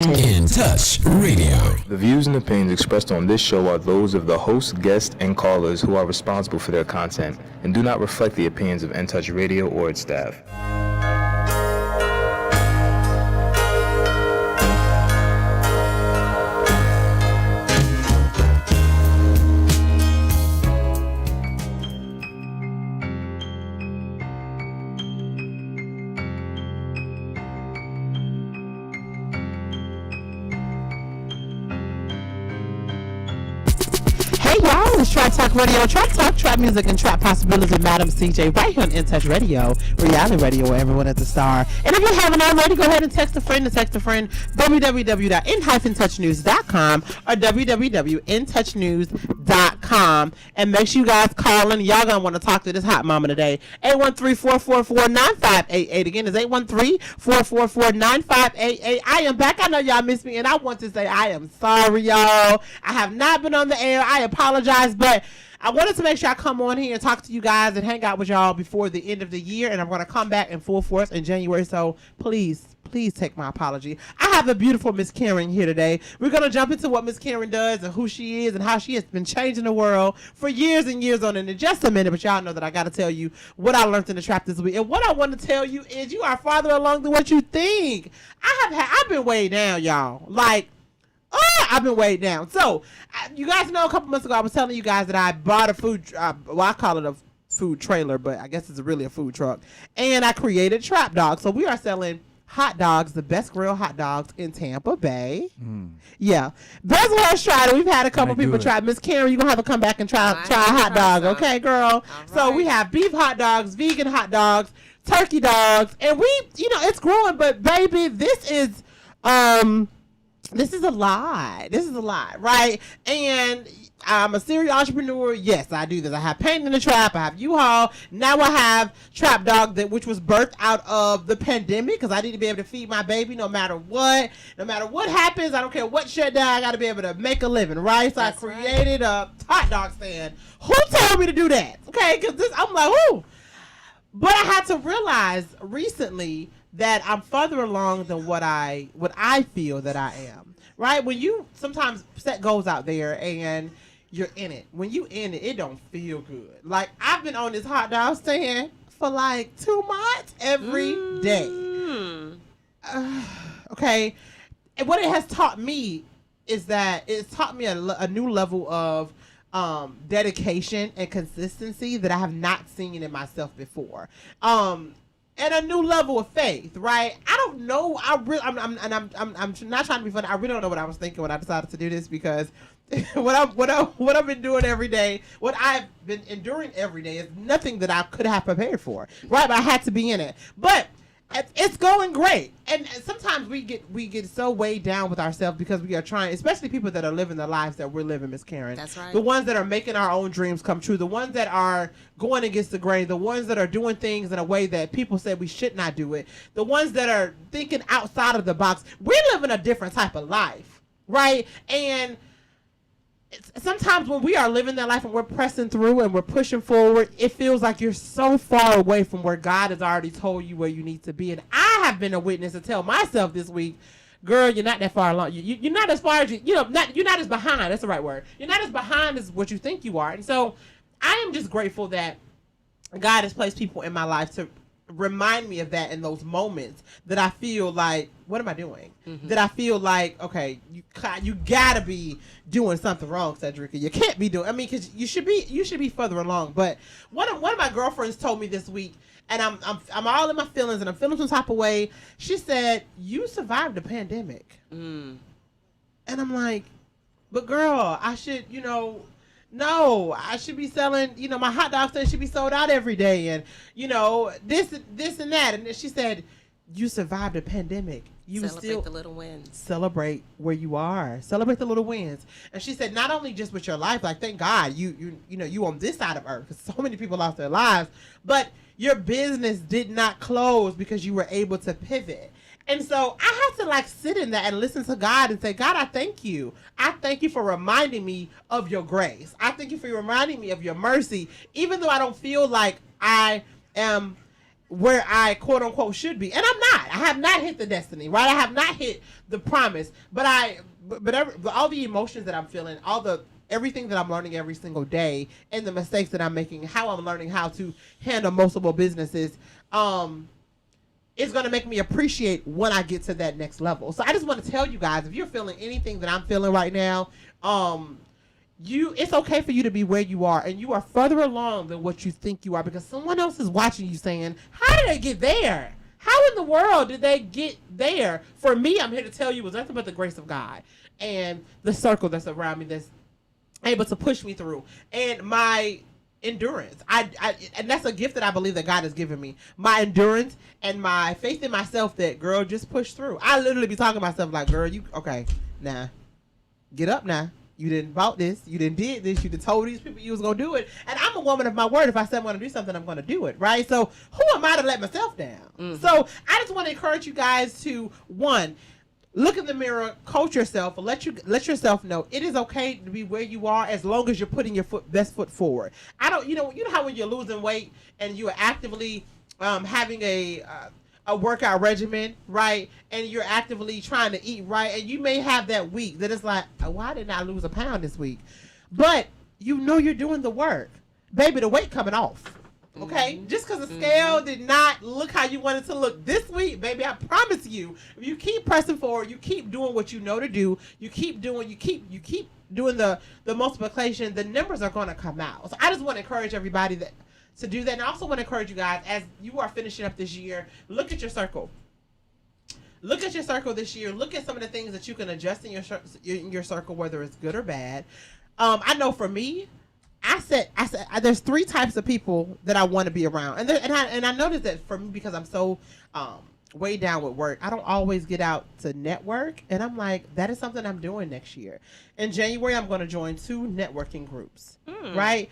In Touch Radio. The views and opinions expressed on this show are those of the host, guests, and callers who are responsible for their content and do not reflect the opinions of In Touch Radio or its staff. It's Trap Talk Radio, Trap Talk, Trap Music, and Trap Possibilities with Madam CJ right here on In Touch Radio, reality radio where everyone is a star. And if you haven't already, go ahead and text a friend www.in-touchnews.com or www.intouchnews.com, and make sure you guys call in. Y'all gonna want to talk to this hot mama today. 813-444-9588. Again, it's 813-444-9588. I am back. I know y'all miss me, and I want to say I am sorry, y'all. I have not been on the air. I apologize, but I wanted to make sure I come on here and talk to you guys and hang out with y'all before the end of the year, and I'm going to come back in full force in January, so please take my apology. I have a beautiful Miss Karen here today. We're going to jump into what Miss Karen does and who she is and how she has been changing the world for years and years on in just a minute, but y'all know that I got to tell you what I learned in the trap this week. And what I want to tell you is you are farther along than what you think. I've been way down, y'all. I've been way down. So, you guys know a couple months ago I was telling you guys that I bought a food, I call it a food trailer, but I guess it's really a food truck. And I created Trap Dog. So we are selling hot dogs, the best grilled hot dogs in Tampa Bay. Yeah. Best West Strider. We've had a couple people try. Miss Karen, you're going to have to come back and try a hot dog. Okay, girl? Right. So we have beef hot dogs, vegan hot dogs, turkey dogs. And it's growing, but baby, this is a lot. This is a lot, right? And I'm a serial entrepreneur. Yes, I do this. I have Paint in the Trap. I have U-Haul. Now I have Trap Dog, which was birthed out of the pandemic because I need to be able to feed my baby no matter what. No matter what happens, I don't care what shut down, I got to be able to make a living, right? So that's I created a hot dog stand. Who told me to do that? Okay, because I'm like, who? But I had to realize recently that I'm further along than what I feel that I am, right? When you sometimes set goals out there and you're in it, when you in it, it don't feel good. Like I've been on this hot dog stand for like 2 months every day. Okay, and what it has taught me is that it's taught me a new level of dedication and consistency that I have not seen in myself before. And a new level of faith, right? I don't know. I'm not trying to be funny. I really don't know what I was thinking when I decided to do this because what I've been doing every day, what I've been enduring every day is nothing that I could have prepared for, right? But I had to be in it. But it's going great. And sometimes we get so weighed down with ourselves because we are trying, especially people that are living the lives that we're living, Miss Karen. That's right. The ones that are making our own dreams come true, the ones that are going against the grain, the ones that are doing things in a way that people say we should not do it, the ones that are thinking outside of the box. We're living a different type of life, right? And sometimes when we are living that life and we're pressing through and we're pushing forward, it feels like you're so far away from where God has already told you where you need to be. And I have been a witness to tell myself this week, girl, you're not that far along. You're not as far as you're not as behind. That's the right word. You're not as behind as what you think you are. And so I am just grateful that God has placed people in my life to remind me of that in those moments that I feel like, what am I doing? That I feel like, okay, you gotta be doing something wrong, Cedrica. You can't be doing. I mean, because you should be further along. But one of my girlfriends told me this week, and I'm all in my feelings, and I'm feeling some type of way. She said, "You survived the pandemic," and I'm like, "But girl, I should, No, I should be selling, my hot dog stand should be sold out every day and, this and that." And then she said, "You survived a pandemic. You celebrate the little wins. Celebrate where you are. Celebrate the little wins." And she said, not only just with your life, like, thank God you on this side of earth, because so many people lost their lives, but your business did not close because you were able to pivot. And so I had to sit in that and listen to God and say, God, I thank you. I thank you for reminding me of your grace. I thank you for reminding me of your mercy, even though I don't feel like I am where I quote unquote should be, and I'm not. I have not hit the destiny, right? I have not hit the promise, but all the emotions that I'm feeling, everything that I'm learning every single day, and the mistakes that I'm making, how I'm learning how to handle multiple businesses, is going to make me appreciate when I get to that next level. So I just want to tell you guys, if you're feeling anything that I'm feeling right now, it's okay for you to be where you are, and you are further along than what you think you are, because someone else is watching you saying, how did they get there? How in the world did they get there? For me, I'm here to tell you, it was nothing but the grace of God and the circle that's around me that's able to push me through, and my endurance. And that's a gift that I believe that God has given me. My endurance and my faith in myself that, girl, just push through. I literally be talking to myself like, girl, get up now. You didn't bought this. You didn't did this. You done told these people you was going to do it. And I'm a woman of my word. If I said I'm going to do something, I'm going to do it, right? So who am I to let myself down? Mm-hmm. So I just want to encourage you guys to, one, look in the mirror, coach yourself, let yourself know it is okay to be where you are as long as you're putting your best foot forward. You know how when you're losing weight and you are actively having a workout regimen, right? And you're actively trying to eat right, and you may have that week that it's like, why didn't I lose a pound this week? But you know you're doing the work. Baby, the weight coming off. Okay? Mm-hmm. Just because the scale did not look how you wanted to look this week, baby, I promise you, if you keep pressing forward, you keep doing what you know to do, you keep doing the multiplication, the numbers are going to come out. So I just want to encourage everybody to do that. And I also want to encourage you guys, as you are finishing up this year, look at your circle. Look at your circle this year. Look at some of the things that you can adjust in your circle, whether it's good or bad. I know for me, I said there's 3 types of people that I want to be around, and I noticed that for me, because I'm so way down with work, I don't always get out to network, and I'm like, that is something I'm doing next year. In January, I'm going to join 2 networking groups, right?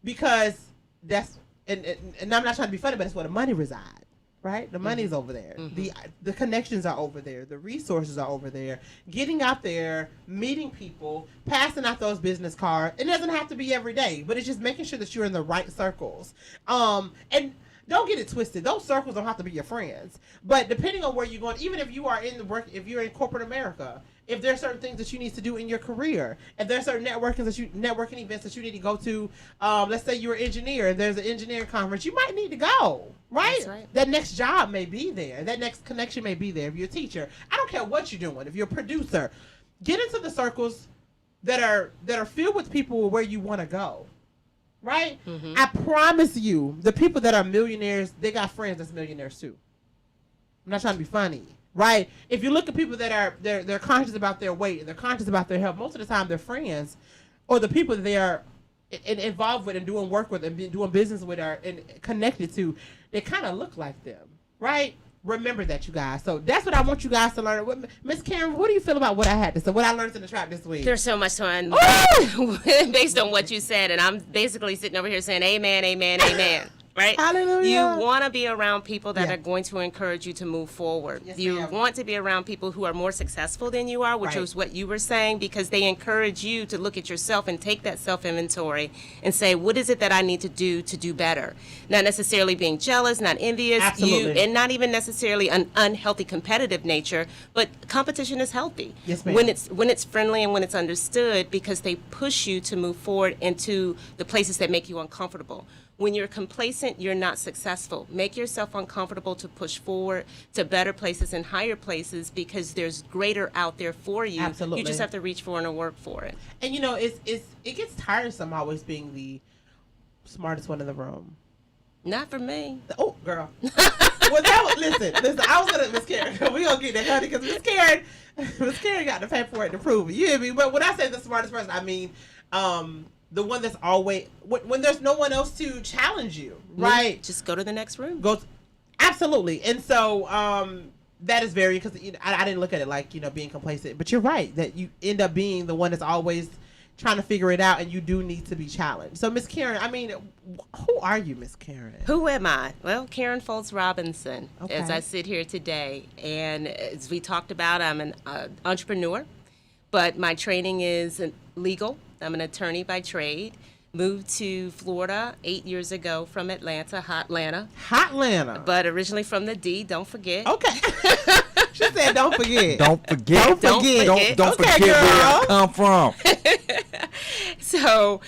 Because that's and I'm not trying to be funny, but it's where the money resides, right? The money's over there. Mm-hmm. The connections are over there. The resources are over there. Getting out there, meeting people, passing out those business cards. It doesn't have to be every day, but it's just making sure that you're in the right circles. And don't get it twisted. Those circles don't have to be your friends. But depending on where you're going, even if you are if you're in corporate America, if there are certain things that you need to do in your career, if there are certain networking events that you need to go to, let's say you're an engineer and there's an engineering conference, you might need to go, right? That's right. That next job may be there. That next connection may be there. If you're a teacher, I don't care what you're doing. If you're a producer, get into the circles that are filled with people where you want to go. Right? Mm-hmm. I promise you, the people that are millionaires, they got friends that's millionaires too. I'm not trying to be funny, right? If you look at people that are they're conscious about their weight and they're conscious about their health, most of the time their friends or the people that they are involved with and doing work with and doing business with and connected to, they kind of look like them, right? Remember that, you guys. So that's what I want you guys to learn. Miss Karen, what do you feel about what I had to say, what I learned in the trap this week? There's so much to based on what you said, and I'm basically sitting over here saying amen, amen, amen. Right? Hallelujah. You want to be around people that are going to encourage you to move forward. Yes, you want to be around people who are more successful than you are, which is what you were saying, because they encourage you to look at yourself and take that self-inventory and say, what is it that I need to do better? Not necessarily being jealous, not envious, and not even necessarily an unhealthy competitive nature, but competition is healthy. Yes, ma'am. When it's friendly and when it's understood, because they push you to move forward into the places that make you uncomfortable. When you're complacent, you're not successful. Make yourself uncomfortable to push forward to better places and higher places, because there's greater out there for you. Absolutely. You just have to reach for it and work for it. And it gets tiresome always being the smartest one in the room. Not for me. Oh, girl. Listen. I was gonna Miss Karen. We gonna get that, honey, because Miss Karen got the paperwork to prove it. You hear me? But when I say the smartest person, I mean, the one that's always when there's no one else to challenge you, right? Just go to the next room. Absolutely. And so that is very, because I didn't look at it like being complacent, but you're right that you end up being the one that's always trying to figure it out, and you do need to be challenged. So Miss Karen, I mean, who are you, Miss Karen? Who am I? Well, Karen Foltz Robinson, as I sit here today, and as we talked about, I'm an entrepreneur, but my training is legal. I'm an attorney by trade, Moved to Florida 8 years ago from Atlanta, Hotlanta. Hotlanta. But originally from the D, don't forget. Okay. She said, don't forget. Don't forget. Don't Okay, forget where I girl. come from. So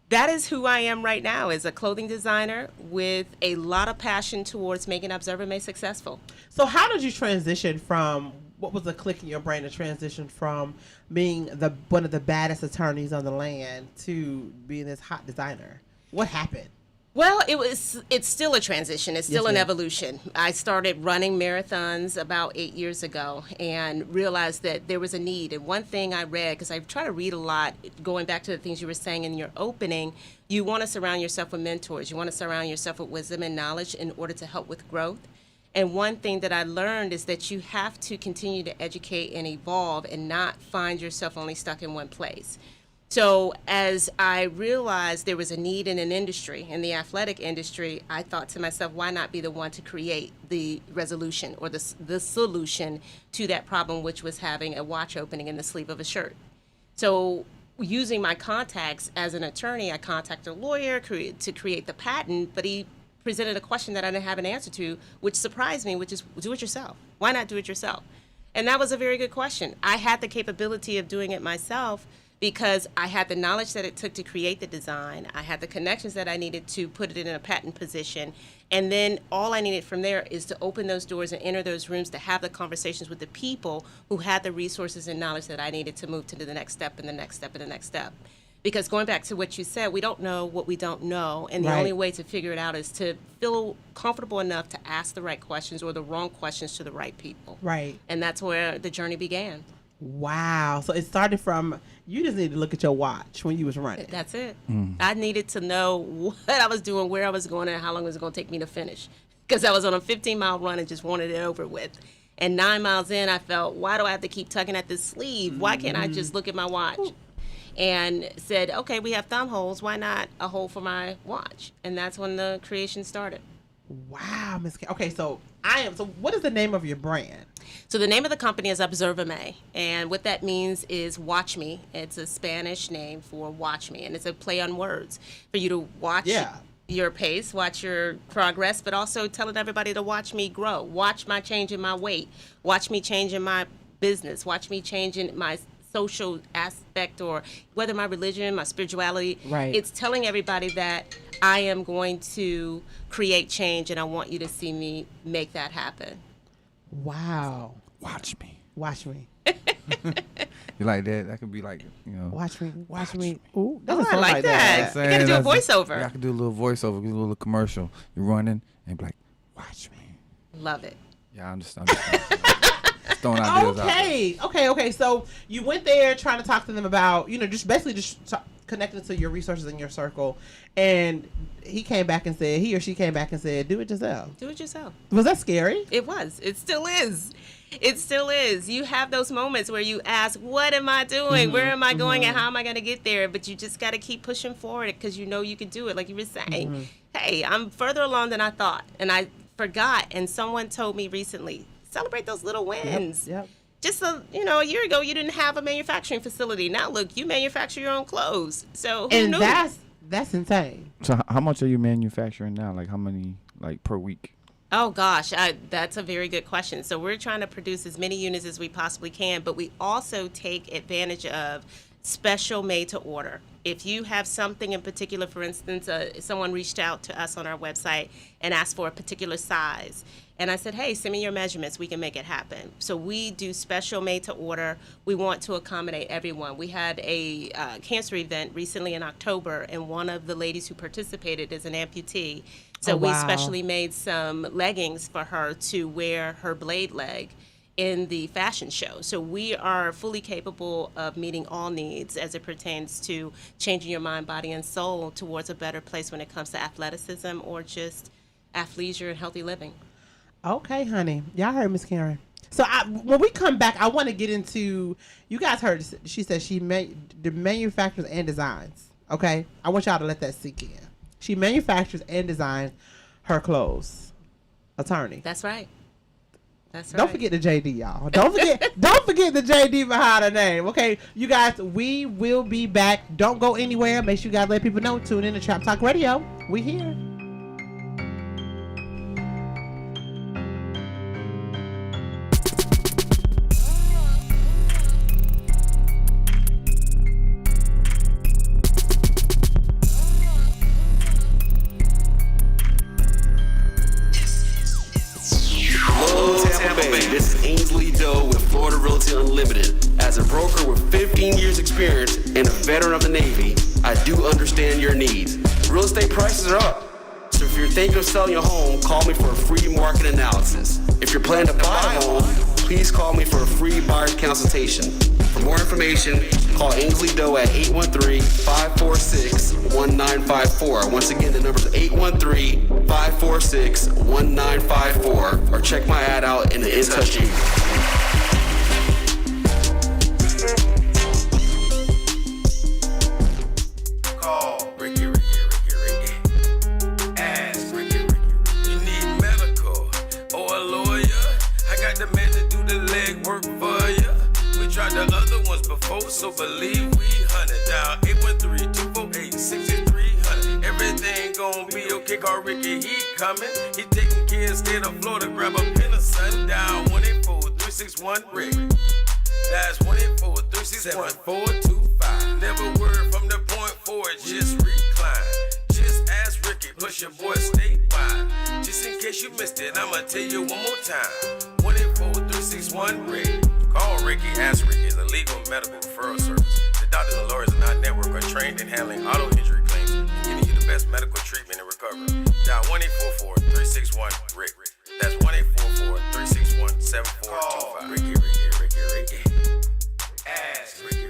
that is who I am right now, as a clothing designer with a lot of passion towards making Observe May successful. So how did you transition from, what was the click in your brain to transition from being one of the baddest attorneys on the land to being this hot designer? What happened? Well, it's still a transition. It's still Yes, an ma'am. evolution. I started running marathons about 8 years ago and realized that there was a need. And one thing I read, because I try to read a lot, going back to the things you were saying in your opening, you want to surround yourself with mentors. You want to surround yourself with wisdom and knowledge in order to help with growth. And one thing that I learned is that you have to continue to educate and evolve and not find yourself only stuck in one place. So as I realized there was a need in an industry, in the athletic industry, I thought to myself, why not be the one to create the resolution or the solution to that problem, which was having a watch opening in the sleeve of a shirt. So using my contacts as an attorney, I contacted a lawyer to create the patent, but he presented a question that I didn't have an answer to, which surprised me, which is do it yourself. Why not do it yourself? And that was a very good question. I had the capability of doing it myself because I had the knowledge that it took to create the design. I had the connections that I needed to put it in a patent position. And then all I needed from there is to open those doors and enter those rooms to have the conversations with the people who had the resources and knowledge that I needed to move to the next step and the next step and the next step. Because going back to what you said, we don't know what we don't know. And the Right. only way to figure it out is to feel comfortable enough to ask the right questions or the wrong questions to the right people. Right. And that's where the journey began. Wow. So it started from, you just needed to look at your watch when you was running. That's it. I needed to know what I was doing, where I was going, and how long it was going to take me to finish. Because I was on a 15-mile run and just wanted it over with. And 9 miles in, I felt, why do I have to keep tugging at this sleeve? Why can't I just look at my watch? And said, okay, we have thumb holes. Why not a hole for my watch? And that's when the creation started. Wow, Miss K. Okay, so what is the name of your brand? So the name of the company is Observe May, and what that means is watch me. It's a Spanish name for watch me, and it's a play on words for you to watch your pace, watch your progress, but also telling everybody to watch me grow, watch my change in my weight, watch me change in my business, watch me change in my social aspect, or whether my religion, my spirituality. Right. It's telling everybody that I am going to create change, and I want you to see me make that happen. Wow. Watch me. Watch me. You like that? That could be like, Watch me. Watch me. Ooh, Oh, doesn't I sound like that. I'm You gotta do a saying? voiceover. Yeah, I could do a little voiceover, do a little commercial. You're running and be like, watch me. Love it. Yeah, I'm just just throwing ideas out there. Okay. So you went there trying to talk to them about, just basically connecting to your resources in your circle, and he or she came back and said, do it yourself. Do it yourself. Was that scary? It was. It still is. It still is. You have those moments where you ask, what am I doing? Where am I going? And how am I going to get there? But you just got to keep pushing forward because you know you can do it. Like you were saying, hey, I'm further along than I thought. And I forgot. And someone told me recently, celebrate those little wins. Yep. Just a year ago, you didn't have a manufacturing facility. Now look, you manufacture your own clothes. So who And knew? that's insane. So how much are you manufacturing now? Like how many, per week? Oh gosh, that's a very good question. So we're trying to produce as many units as we possibly can, but we also take advantage of special made to order. If you have something in particular, for instance, someone reached out to us on our website and asked for a particular size. And I said, hey, send me your measurements. We can make it happen. So we do special made to order. We want to accommodate everyone. We had a cancer event recently in October, and one of the ladies who participated is an amputee. So we specially made some leggings for her to wear her blade leg in the fashion show. So we are fully capable of meeting all needs as it pertains to changing your mind, body, and soul towards a better place when it comes to athleticism or just athleisure and healthy living. Okay, honey. Y'all heard Miss Karen. So when we come back, I want to get into, you guys heard, she said she the manufactures and designs. Okay? I want y'all to let that sink in. She manufactures and designs her clothes. Attorney. That's right. That's right. Don't forget the JD, y'all. Don't forget the JD behind her name. Okay, you guys, we will be back. Don't go anywhere. Make sure you guys let people know. Tune in to Trap Talk Radio. We here. This is Ainsley Doe with Florida Realty Unlimited. As a broker with 15 years experience and a veteran of the Navy, I do understand your needs. Real estate prices are up. So if you're thinking of selling your home, call me for a free market analysis. If you're planning to buy a home, please call me for a free buyer's consultation. For more information, call Ainsley Doe at 813-546-1954. Once again, the number is 813-546-1954. Or check my ad out in the In Touch You. Call Ricky. Ask Ricky. You need medical or a lawyer? I got the man to do the legwork for you. We tried the other ones before, so believe we hunted down 813-248-6300. Everything gon' be okay, call Ricky, he coming. He taking care of state of Florida, grab a pen of sundown. 184-361-RICK. That's 184-361-7425. Never word from the point forward, just recline. Just ask Ricky, push your boy statewide. Just in case you missed it, I'ma tell you one more time. 184-361-RICK. Call Ricky, ask Ricky, is a legal medical referral service. The doctors and lawyers in our network are trained in handling auto injury claims and giving you the best medical treatment and recovery. Dial 1-844-361-RICK. That's 1-844-361-7425. Ricky. Ask Ricky.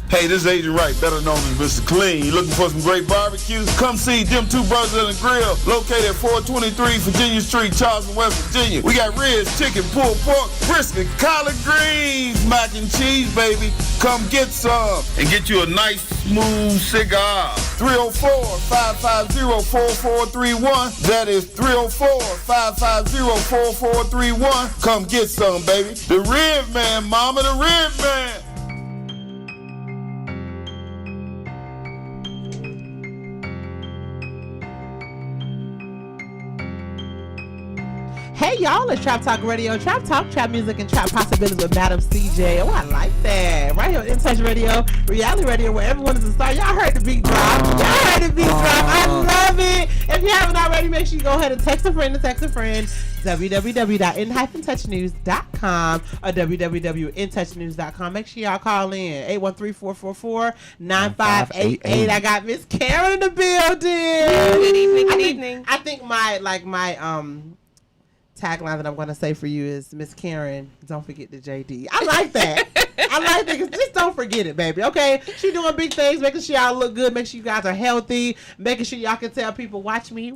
Hey, this is Agent Wright, better known as Mr. Clean. You looking for some great barbecue? Come see them two brothers on the grill, located at 423 Virginia Street, Charleston, West Virginia. We got ribs, chicken, pulled pork, brisket, collard greens, mac and cheese, baby. Come get some and get you a nice, smooth cigar. 304-550-4431. That is 304-550-4431. Come get some, baby. The Rib Man, mama, the Rib Man. Hey y'all, it's Trap Talk Radio, Trap Talk, Trap Music, and Trap Possibilities with Madam CJ. Oh, I like that. Right here on In Touch Radio, Reality Radio, where everyone is a star. Y'all heard the beat drop. I love it. If you haven't already, make sure you go ahead and text a friend www.intouchnews.com or www.intouchnews.com. Make sure y'all call in 813-444-9588. I got Miss Karen in the building. Good evening. I think my tagline that I'm going to say for you is, Miss Karen, don't forget the JD. I like that. Just don't forget it, baby. Okay, she doing big things, making sure y'all look good, make sure you guys are healthy, making sure y'all can tell people, watch me,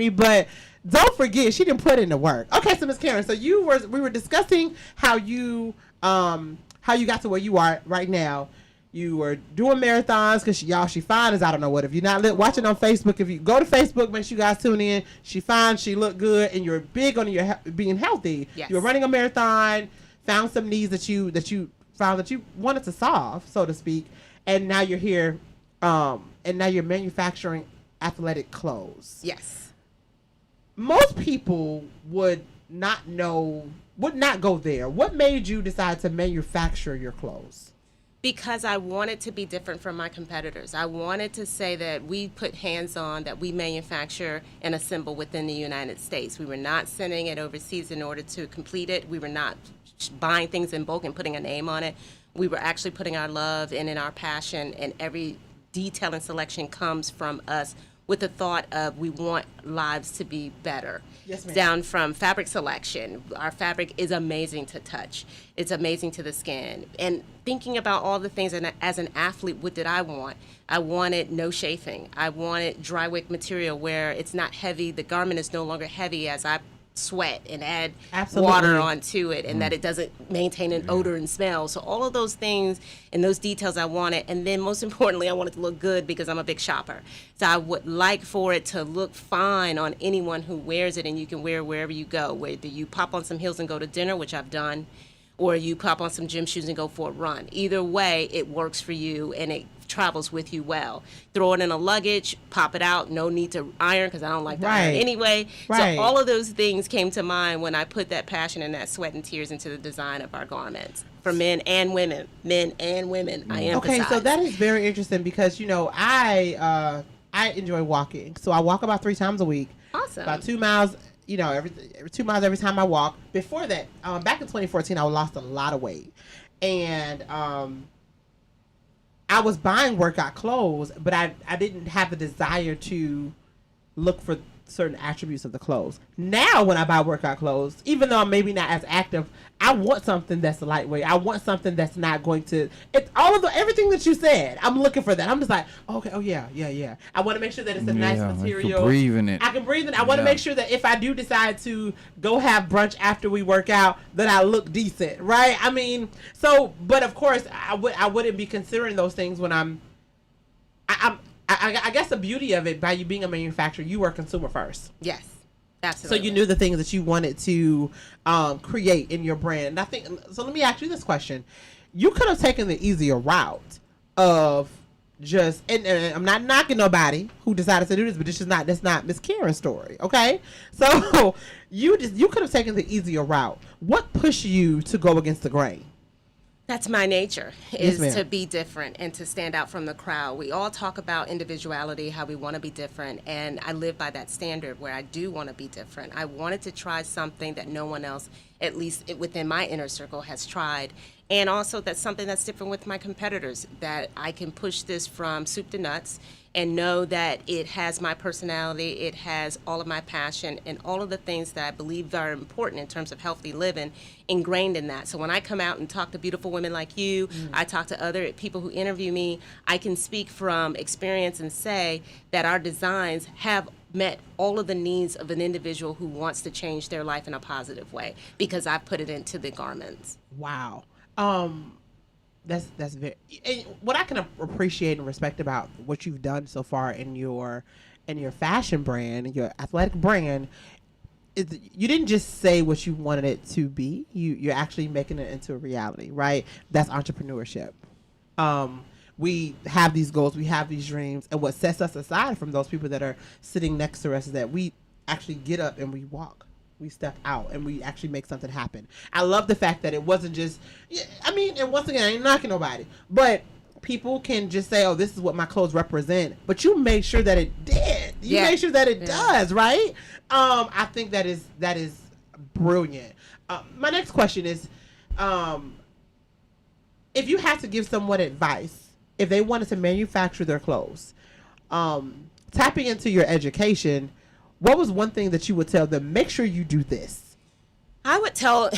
but don't forget, she didn't put in the work. Okay, so Miss Karen, so we were discussing how you got to where you are right now. You were doing marathons because she fine as I don't know what. If you're not watching on Facebook, if you go to Facebook, make sure you guys tune in. She fine, she look good, and you're big on your being healthy. Yes. You were running a marathon, found some needs that you found that you wanted to solve, so to speak, and now you're here, and now you're manufacturing athletic clothes. Yes. Most people would not go there. What made you decide to manufacture your clothes? Because I wanted to be different from my competitors. I wanted to say that we put hands on, that we manufacture and assemble within the United States. We were not sending it overseas in order to complete it. We were not buying things in bulk and putting a name on it. We were actually putting our love and in our passion, and every detail and selection comes from us with the thought of we want lives to be better. Yes, ma'am. Down from fabric selection. Our fabric is amazing to touch. It's amazing to the skin. And thinking about all the things, and as an athlete, what did I want? I wanted no chafing. I wanted dry wick material where it's not heavy. The garment is no longer heavy as I sweat and add Absolutely. water onto it, and that it doesn't maintain an odor and smell. So all of those things and those details I wanted. And then most importantly, I want it to look good because I'm a big shopper. So I would like for it to look fine on anyone who wears it, and you can wear it wherever you go, whether you pop on some heels and go to dinner, which I've done, or you pop on some gym shoes and go for a run. Either way, it works for you and it travels with you well. Throw it in a luggage, pop it out, no need to iron because I don't like to iron anyway. Right. So all of those things came to mind when I put that passion and that sweat and tears into the design of our garments for men and women. Men and women, I emphasize. Okay, so that is very interesting because, you know, I enjoy walking. So I walk about 3 times a week. Awesome. About 2 miles, you know, every 2 miles every time I walk. Before that, back in 2014, I lost a lot of weight. And I was buying workout clothes, but I didn't have the desire to look for certain attributes of the clothes. Now, when I buy workout clothes, even though I'm maybe not as active, I want something that's lightweight. I want something that's not going to. It's everything that you said. I'm looking for that. I'm just like, okay, oh yeah. I want to make sure that it's a nice material. You can breathe in it. I can breathe in it. I want to make sure that if I do decide to go have brunch after we work out, that I look decent, right? I mean, so, but of course, I wouldn't be considering those things when I guess the beauty of it, by you being a manufacturer, you were a consumer first. Yes, absolutely. So you knew the things that you wanted to create in your brand. And I think, so let me ask you this question. You could have taken the easier route of just, and I'm not knocking nobody who decided to do this, but that's not Miss Karen's story, okay? So you could have taken the easier route. What pushed you to go against the grain? That's my nature, is Yes, to be different and to stand out from the crowd. We all talk about individuality, how we want to be different, and I live by that standard where I do want to be different. I wanted to try something that no one else, at least within my inner circle, has tried. And also that's something that's different with my competitors, that I can push this from soup to nuts and know that it has my personality, it has all of my passion, and all of the things that I believe are important in terms of healthy living ingrained in that. So when I come out and talk to beautiful women like you, I talk to other people who interview me, I can speak from experience and say that our designs have met all of the needs of an individual who wants to change their life in a positive way because I've put it into the garments. Wow. That's very, and what I can appreciate and respect about what you've done so far in your fashion brand, your athletic brand, is you didn't just say what you wanted it to be. You're actually making it into a reality, right? That's entrepreneurship. We have these goals, we have these dreams, and what sets us aside from those people that are sitting next to us is that we actually get up and we walk. We step out and we actually make something happen. I love the fact that it wasn't just, I mean, and once again, I ain't knocking nobody, but people can just say, oh, this is what my clothes represent. But you made sure that it did. You made sure that it does, right? I think that is brilliant. My next question is, if you had to give someone advice, if they wanted to manufacture their clothes, tapping into your education, what was one thing that you would tell them? Make sure you do this. I would tell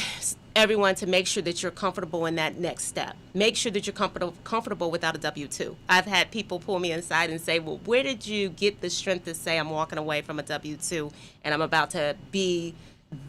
everyone to make sure that you're comfortable in that next step. Make sure that you're comfortable without a W-2. I've had people pull me inside and say, well, where did you get the strength to say I'm walking away from a W-2 and I'm about to be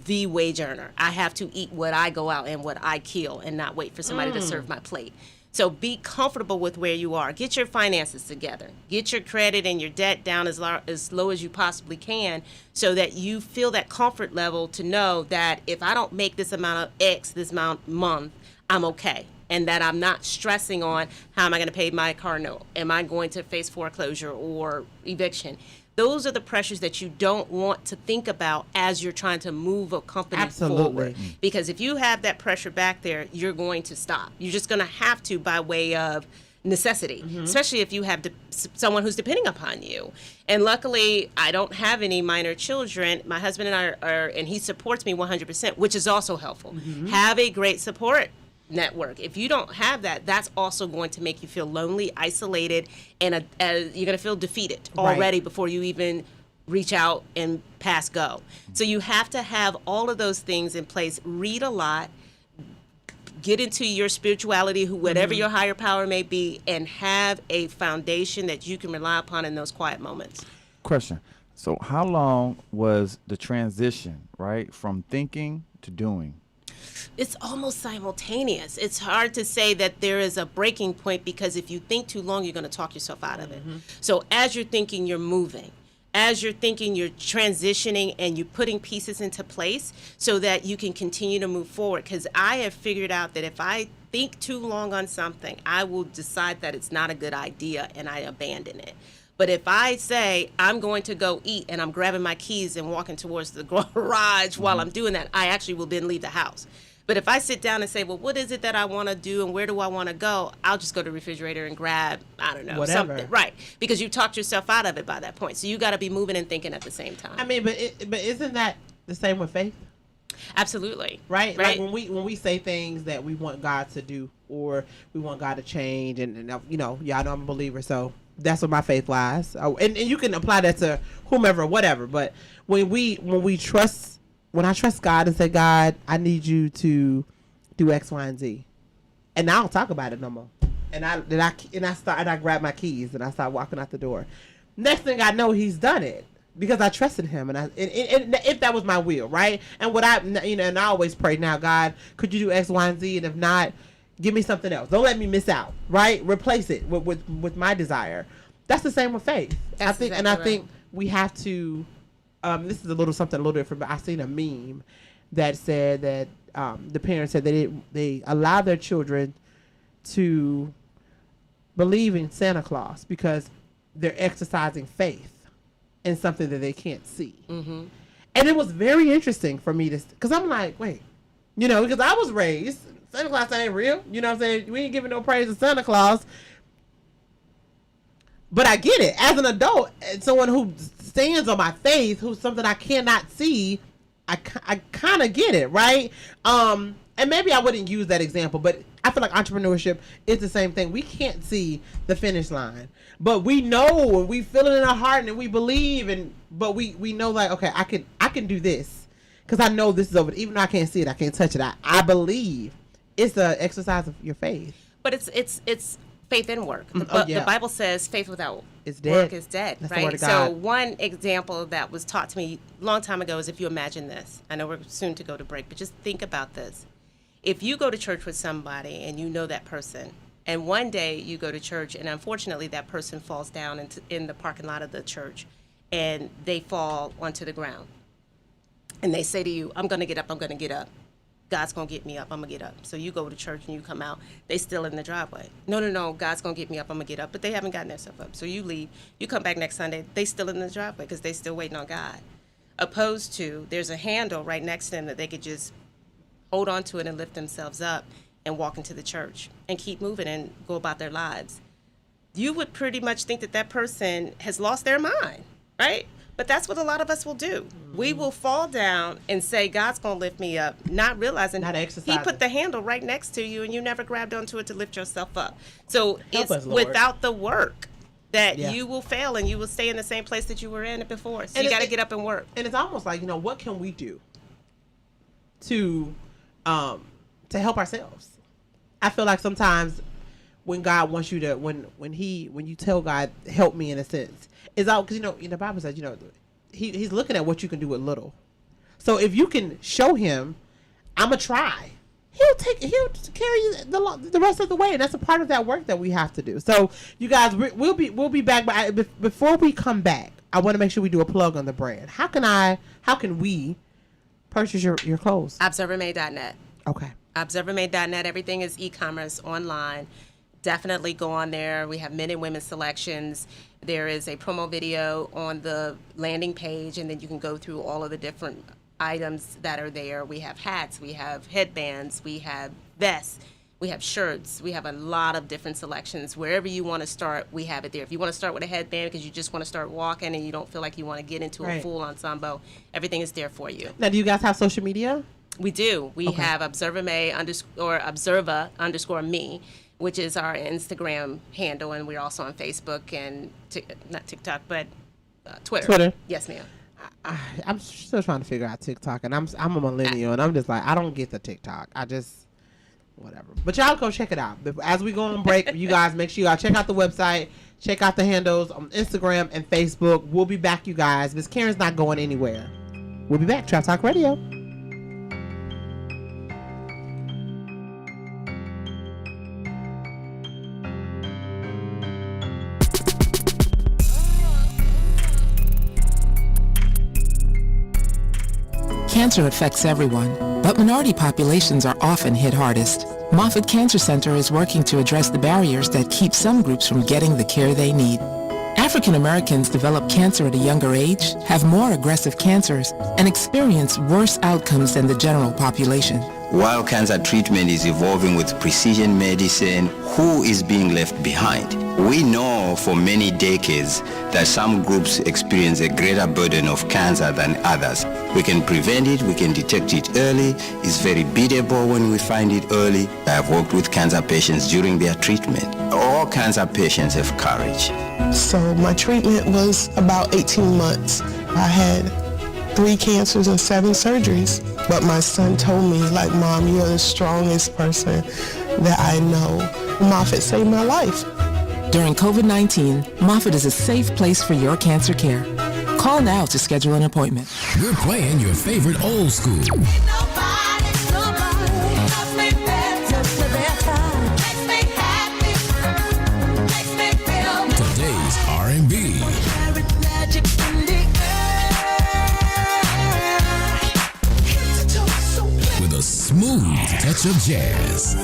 the wage earner? I have to eat what I go out and what I kill and not wait for somebody to serve my plate. So be comfortable with where you are. Get your finances together. Get your credit and your debt down as low as you possibly can so that you feel that comfort level to know that if I don't make this amount of X this month, I'm okay. And that I'm not stressing on how am I going to pay my car note? Am I going to face foreclosure or eviction? Those are the pressures that you don't want to think about as you're trying to move a company forward. Because if you have that pressure back there, you're going to stop. You're just going to have to by way of necessity, especially if you have someone who's depending upon you. And luckily, I don't have any minor children. My husband and I are, and he supports me 100%, which is also helpful. Have a great support network. If you don't have that, that's also going to make you feel lonely, isolated, and you're going to feel defeated already before you even reach out and pass go. So you have to have all of those things in place. Read a lot, get into your spirituality, whatever your higher power may be, and have a foundation that you can rely upon in those quiet moments. Question. So how long was the transition, right, from thinking to doing? It's almost simultaneous. It's hard to say that there is a breaking point, because if you think too long, you're going to talk yourself out of it. So as you're thinking, you're moving. As you're thinking, you're transitioning and you're putting pieces into place so that you can continue to move forward. Because I have figured out that if I think too long on something, I will decide that it's not a good idea and I abandon it. But if I say I'm going to go eat and I'm grabbing my keys and walking towards the garage while I'm doing that, I actually will then leave the house. But if I sit down and say, well, what is it that I want to do and where do I want to go? I'll just go to the refrigerator and grab, I don't know, Whatever. something. Right. Because you talked yourself out of it by that point. So you got to be moving and thinking at the same time. I mean, but isn't that the same with faith? Absolutely. Right? Right. Like when we say things that we want God to do or we want God to change, and you know, y'all know I'm a believer, so that's where my faith lies. And you can apply that to whomever or whatever. But when I trust God and say, God, I need you to do X, Y, and Z, and I don't talk about it no more. And I grab my keys and I start walking out the door. Next thing I know, He's done it because I trusted Him, and if that was my will, right? And and I always pray now, God, could you do X, Y, and Z, and if not, give me something else. Don't let me miss out, right? Replace it with my desire. That's the same with faith. I think we have to. This is a little different, but I seen a meme that said that the parents said that they allow their children to believe in Santa Claus because they're exercising faith in something that they can't see. Mm-hmm. And it was very interesting for me because I'm like, wait, because I was raised, Santa Claus ain't real. You know what I'm saying? We ain't giving no praise to Santa Claus. But I get it. As an adult, and someone who stands on my faith, who's something I cannot see, I kind of get it, right? And maybe I wouldn't use that example, but I feel like entrepreneurship is the same thing. We can't see the finish line, but we know and we feel it in our heart and we believe, but we know, like, okay, I can do this because I know this is over. Even though I can't see it, I can't touch it. I believe. It's an exercise of your faith. But it's faith in work. The Bible says faith without work is dead. That's right? The word of God. So one example that was taught to me a long time ago is, if you imagine this, I know we're soon to go to break, but just think about this. If you go to church with somebody and you know that person, and one day you go to church and unfortunately that person falls down in the parking lot of the church and they fall onto the ground. And they say to you, I'm going to get up, I'm going to get up. God's going to get me up, I'm going to get up. So you go to church and you come out, they still in the driveway. No, God's going to get me up, I'm going to get up. But they haven't gotten themselves up. So you leave, you come back next Sunday, they still in the driveway because they still waiting on God. Opposed to, there's a handle right next to them that they could just hold on to it and lift themselves up and walk into the church and keep moving and go about their lives. You would pretty much think that person has lost their mind, right? But that's what a lot of us will do. Mm-hmm. We will fall down and say, God's going to lift me up, not realizing He put the handle right next to you and you never grabbed onto it to lift yourself up. So it's without the work that you will fail and you will stay in the same place that you were in before. So you got to get up and work. And it's almost like, what can we do to help ourselves? I feel like sometimes when God wants you to, when you tell God, help me, in a sense, it's all because the Bible says He's looking at what you can do with little. So if you can show Him, I'm gonna try, He'll carry you the rest of the way, and that's a part of that work that we have to do. So you guys, we'll be back, but before we come back, I want to make sure we do a plug on the brand. How can we purchase your clothes? ObserverMade.net. Okay. ObserverMade.net. Everything is e-commerce online. Definitely go on there. We have men and women selections. There is a promo video on the landing page, and then you can go through all of the different items that are there. We have hats, we have headbands, we have vests, we have shirts. We have a lot of different selections. Wherever you want to start, we have it there. If you want to start with a headband because you just want to start walking and you don't feel like you want to get into a full ensemble, everything is there for you. Now, do you guys have social media? We do. We have ObserverMay _Observa_me, which is our Instagram handle, and we're also on Facebook and not TikTok, but Twitter. Yes, ma'am. I'm still trying to figure out TikTok, and I'm a millennial, and I'm just like, I don't get the TikTok. whatever. But y'all go check it out. But as we go on break, you guys make sure y'all check out the website, check out the handles on Instagram and Facebook. We'll be back, you guys. Miss Karen's not going anywhere. We'll be back. Trap Talk Radio. Cancer affects everyone, but minority populations are often hit hardest. Moffitt Cancer Center is working to address the barriers that keep some groups from getting the care they need. African Americans develop cancer at a younger age, have more aggressive cancers, and experience worse outcomes than the general population. While cancer treatment is evolving with precision medicine, who is being left behind? We know for many decades that some groups experience a greater burden of cancer than others. We can prevent it, we can detect it early. It's very beatable when we find it early. I have worked with cancer patients during their treatment. All cancer patients have courage. So my treatment was about 18 months. I had 3 cancers and 7 surgeries. But my son told me, like, Mom, you're the strongest person that I know. Moffitt saved my life. During COVID-19, Moffitt is a safe place for your cancer care. Call now to schedule an appointment. We're playing your favorite old school. Today's R&B. With a smooth touch of jazz.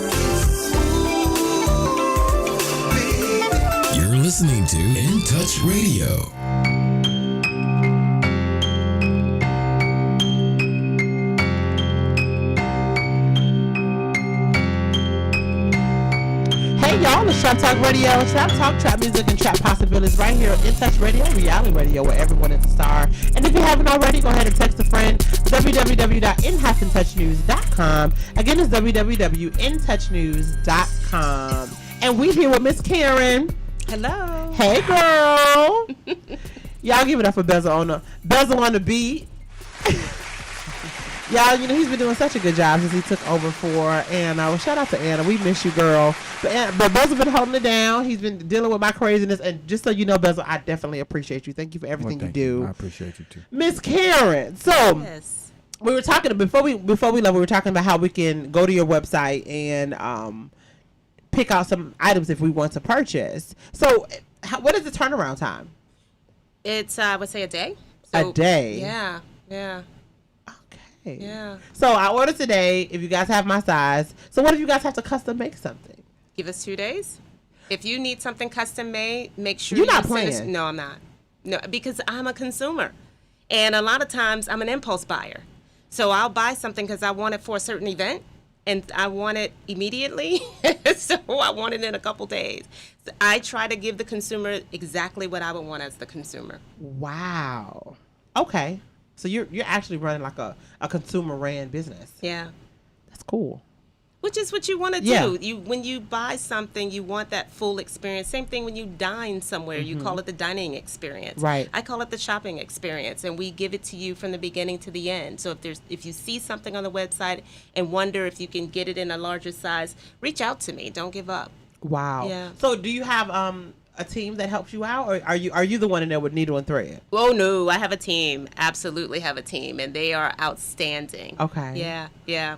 You're listening to In Touch Radio. Hey y'all, it's Trap Talk Radio. Trap Talk, trap music, and trap possibilities right here on In Touch Radio, reality radio, where everyone is a star. And if you haven't already, go ahead and text a friend. www.intouchnews.com. Again, it's www.intouchnews.com. And we here with Miss Karen. Hello. Hey, girl. Y'all give it up for Bezel on the beat. Y'all, you know, he's been doing such a good job since he took over for Anna. Well, shout out to Anna. We miss you, girl. But Bezel been holding it down. He's been dealing with my craziness. And just so you know, Bezel, I definitely appreciate you. Thank you for everything you do. I appreciate you, too. Miss Karen. So, Yes. we were talking, before we left, we were talking about how we can go to your website and pick out some items if we want to purchase. So, what is the turnaround time? It's, I would say, a day. A day? Yeah, yeah. Okay. Yeah. So, I ordered today, if you guys have my size. So, what if you guys have to custom make something? Give us 2 days. If you need something custom made, make sure You're not send us- playing. No, I'm not. No, because I'm a consumer. And a lot of times, I'm an impulse buyer. So, I'll buy something because I want it for a certain event. And I want it immediately, so I want it in a couple days. So I try to give the consumer exactly what I would want as the consumer. Wow. Okay. So you're actually running like a consumer ran business. Yeah. That's cool. Which is what you want to Yeah. do. When you buy something, you want that full experience. Same thing when you dine somewhere. You call it the dining experience. Right. I call it the shopping experience, and we give it to you from the beginning to the end. So if you see something on the website and wonder if you can get it in a larger size, reach out to me. Don't give up. Wow. Yeah. So do you have a team that helps you out, or are you the one in there with needle and thread? Oh no, I have a team. Absolutely have a team, and they are outstanding. Okay. Yeah.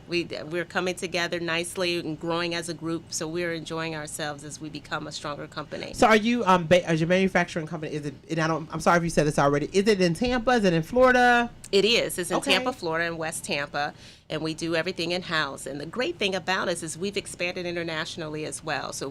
We're coming together nicely and growing as a group, so we're enjoying ourselves as we become a stronger company. So are you as your manufacturing company? Is it? And I'm sorry if you said this already. Is it in Tampa? Is it in Florida? It is. It's in Okay. Tampa, Florida, and West Tampa, and we do everything in house. And the great thing about us is we've expanded internationally as well. So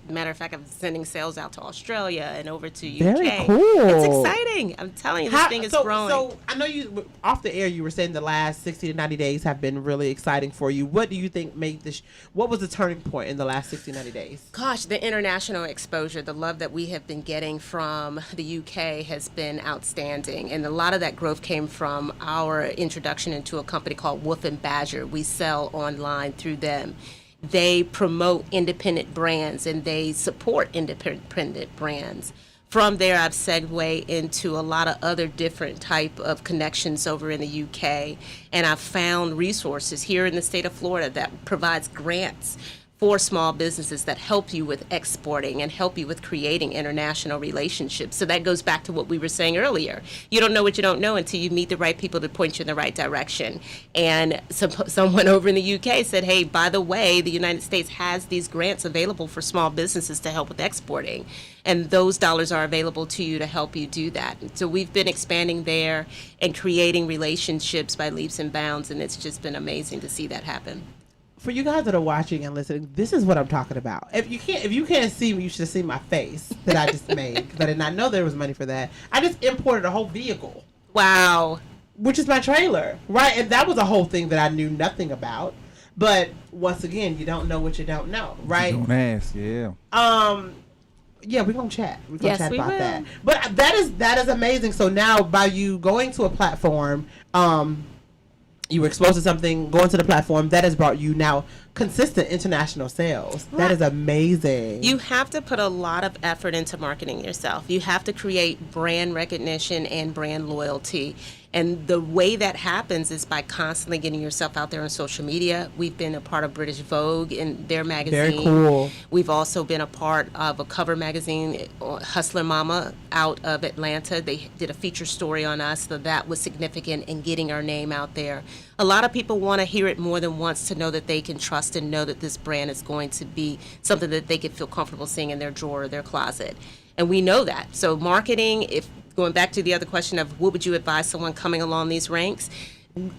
matter of fact, I'm sending sales out to Australia and over to UK. Very cool. It's exciting. I'm telling you, this thing is growing. So I know you off the air. You were saying the last 60 to 90 days have been really exciting for you. What do you think made this? What was the turning point in the last 60 to 90 days? Gosh, the international exposure, the love that we have been getting from the UK has been outstanding. And a lot of that growth came from our introduction into a company called Wolf and Badger. We sell online through them. They promote independent brands and they support independent brands. From there, I've segued into a lot of other different type of connections over in the UK, and I've found resources here in the state of Florida that provides grants for small businesses that help you with exporting and help you with creating international relationships. So that goes back to what we were saying earlier. You don't know what you don't know until you meet the right people to point you in the right direction. And someone over in the UK said, hey, by the way, the United States has these grants available for small businesses to help with exporting. And those dollars are available to you to help you do that. So we've been expanding there and creating relationships by leaps and bounds, and it's just been amazing to see that happen. For you guys that are watching and listening, this is what I'm talking about. If you can't see me, you should see my face that I just made, because I did not know there was money for that. I just imported a whole vehicle. Wow. Which is my trailer, right? And that was a whole thing that I knew nothing about. But once again, you don't know what you don't know, right? Don't ask, yeah. Yeah, we're gonna chat. We're gonna chat about will. that. But that is amazing. So now, by you going to a platform, you were exposed to something, going to the platform, that has brought you now consistent international sales. Right. That is amazing. You have to put a lot of effort into marketing yourself. You have to create brand recognition and brand loyalty. And the way that happens is by constantly getting yourself out there on social media. We've been a part of British Vogue in their magazine. Very cool. We've also been a part of a cover magazine, Hustler Mama, out of Atlanta. They did a feature story on us, so that was significant in getting our name out there. A lot of people want to hear it more than once to know that they can trust and know that this brand is going to be something that they can feel comfortable seeing in their drawer or their closet. And we know that. So marketing, if going back to the other question of what would you advise someone coming along these ranks,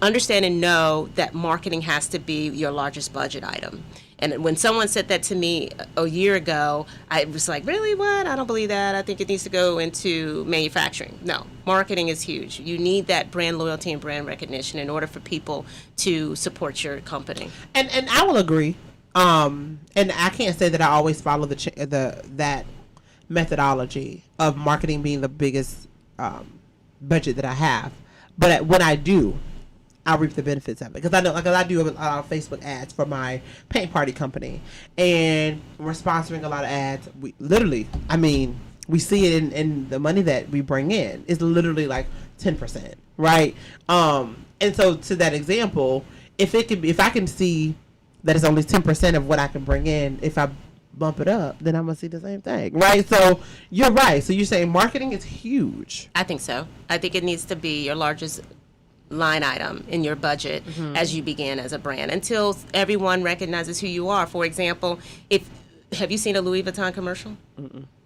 understand and know that marketing has to be your largest budget item. And when someone said that to me a year ago, I was like, really, what? I don't believe that. I think it needs to go into manufacturing. No, marketing is huge. You need that brand loyalty and brand recognition in order for people to support your company. And I will agree. And I can't say that I always follow that methodology of marketing being the biggest budget that I have, but when I do, I reap the benefits of it, because I know, like, I do a lot of Facebook ads for my paint party company, and we're sponsoring a lot of ads. We literally, we see it in the money that we bring in is literally like 10%, right? And so to that example, if I can see that it's only 10% of what I can bring in, if I bump it up, then I'm gonna see the same thing, right? So you're right. So you're saying marketing is huge. I think so. I think it needs to be your largest line item in your budget as you begin as a brand, until everyone recognizes who you are. For example, have you seen a Louis Vuitton commercial?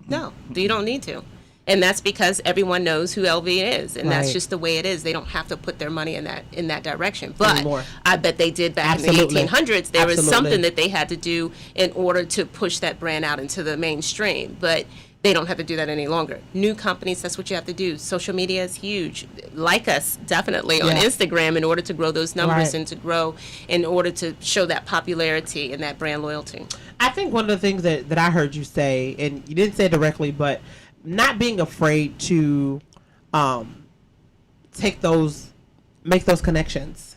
No, you don't need to. And that's because everyone knows who LV is, and that's just the way it is. They don't have to put their money in that direction. But anymore. I bet they did back in the 1800s. There was something that they had to do in order to push that brand out into the mainstream. But they don't have to do that any longer. New companies, that's what you have to do. Social media is huge. Like us, definitely, on Instagram, in order to grow those numbers and to grow, in order to show that popularity and that brand loyalty. I think one of the things that I heard you say, and you didn't say it directly, but not being afraid to make those connections,